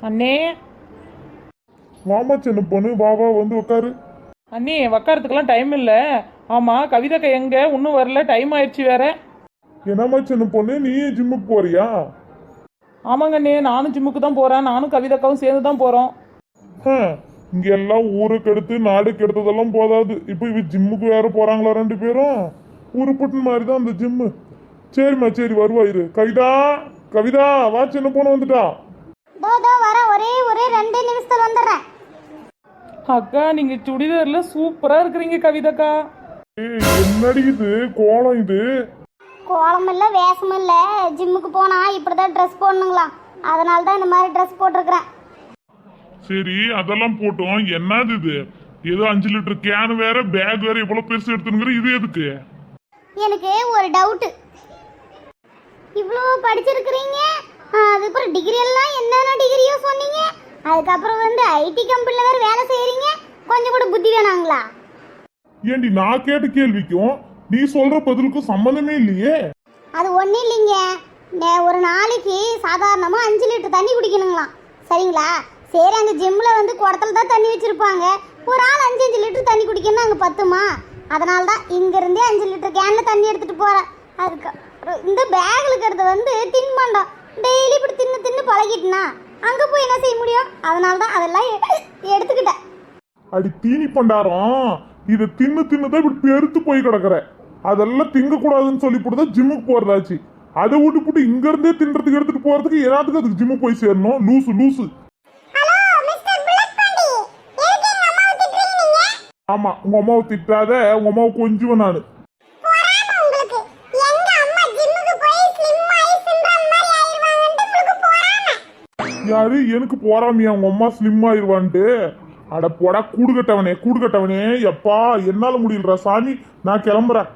அண்ணே வாமா சின்ன பொண்ணு, வா வா வந்து உட்காரு. அண்ணே உக்காரத்துக்கெல்லாம் டைம் இல்லை. ஆமாம் கவிதாக்கா எங்கே இன்னும் வரல, டைம் ஆயிடுச்சு வேற. என்னம்மா சின்ன பொண்ணு, நீ ஜிம்முக்கு போறியா? ஆமாங்க அண்ணே, நானும் ஜிம்முக்கு தான் போகிறேன். நானும் கவிதாக்காவும் சேர்ந்து தான் போகிறோம். இங்க எல்லாம் ஊருக்கு எடுத்து நாடுக்கு எடுத்ததெல்லாம் போதாது, இப்போ இவ ஜிம்முக்கு வேற போறாங்களா ரெண்டு பேரும்? ஊருப்பட்டு மாதிரி தான் அந்த ஜிம்மு. சரிம்மா சரி, வருவா இரு. கவிதா கவிதா வா, சின்ன பொண்ணு வந்துட்டா. ஒரே 2 நிமிஷத்துல வந்துடுறேன். அக்கா நீங்கள் சுடிதாரில் சூப்பராக இருக்கிறீங்க கவிதாக்கா. என்னடி இது கோலம்? இது கோலம் இல்ல வேஷமும் இல்ல, ஜிம்முக்கு போனா இப்படிதான் ட்ரெஸ் போடணுங்களாம். அதனால தான் இந்த மாதிரி ட்ரெஸ் போட்டிருக்கிறேன். சரி அதெல்லாம் போட்டோம், என்னது இது? ஏதோ 5 லிட்டர் கேன் வேற, பேக் வேற இவ்வளவு பெருசு எடுத்துங்கிற, இது எதுக்கு? எனக்கு ஒரு டவுட். இவ்வளோ படிச்சிருக்கிறீங்க, அதுக்கப்புறம் டிகிரி எல்லாம் என்னென்ன டிகிரியோ சொன்னீங்க, அதுக்கப்புறம் வந்து ஐடி கம்பெனில வேற வேலை செய்யறீங்க, கொஞ்சம் கூட புத்தி வேணாங்களா? ஏண்டி நான் கேட்ட கேள்விக்கும் நீ சொல்ற பதிலுக்கும் சம்பந்தமே இல்லையே. அது ஒன்றும் இல்லைங்க. ஒரு நாளைக்கு சாதாரணமாக 5 லிட்டர் தண்ணி குடிக்கணுங்களாம், சரிங்களா? சரி, அங்கே ஜிம்மில் வந்து குடத்துல தான் தண்ணி வச்சுருப்பாங்க. ஒரு ஆள் 5 லிட்டர் தண்ணி குடிக்கணும்னா அங்கே பத்துமா? அதனால தான் இங்கேருந்தே 5 லிட்டர் கேனில் தண்ணி எடுத்துகிட்டு போகிறேன். அதுக்கு இந்த பேக்கில் இருக்கிறது வந்து தின்பண்டம். டெய்லி இப்படி தின்னு பழகிட்டுனா அங்கே போய் என்ன செய்ய முடியும்? அதனால தான் அதெல்லாம் எடுத்துக்கிட்டேன். அடி தீனி பண்டாரம், இதை தின்னு தான் இப்படி பெருத்து போய் கிடக்குற. அதெல்லாம் திங்க கூடாதுன்னு சொல்லி போட்டுதான் ஜிம்முக்கு போறதாச்சு. அதை விட்டு போட்டு இங்க இருந்தே தின்றதுக்கு எடுத்துட்டு போறதுக்கு ஏதாத்துக்கு அதுக்கு ஜிம்மு போய் சேரணும்? லூசு லூசு. ஆமா, உங்க அம்மாவை திட்டாத, உங்க அம்மாவை கொஞ்சுவேன் நானு. யாரு எனக்கு போறாமியா உங்க அம்மா ஸ்லிம் ஆயிருவான்ட்டு? அட போடா கூடு கட்டவனே, எப்பா என்னால முடியலடா சாமி, நான் கிளம்புறேன்.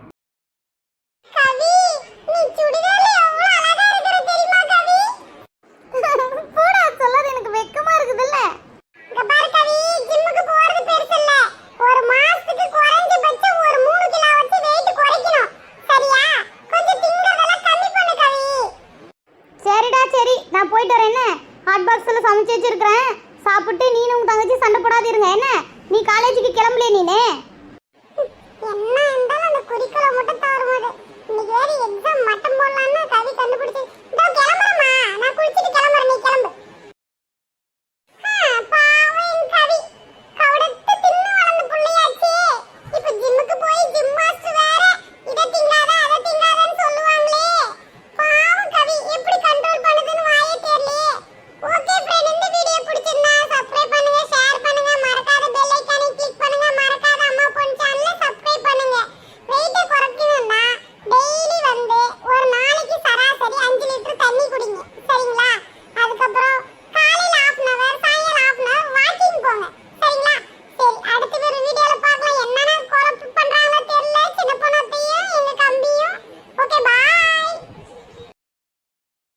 நான் போயிட்டு வரேன். என்ன ஹாட் பாக்ஸ்ல சமைச்சு வச்சிருக்கிறேன், சாப்பிட்டு நீனும் உங்க தங்கச்சி சண்டை போடாதீருங்க. என்ன நீ காலேஜுக்கு கிளம்பலையே? நீனே என்ன இருந்தாலும் அந்த குறிக்கோளை மட்டும் தவறுமாது. இன்னைக்கு வேற எக்ஸாம் மட்டம் போடலாம்னு கவி கண்டுபிடிச்சு கிளம்புறமா. நான் குளிச்சிட்டு கிளம்புறேன், நீ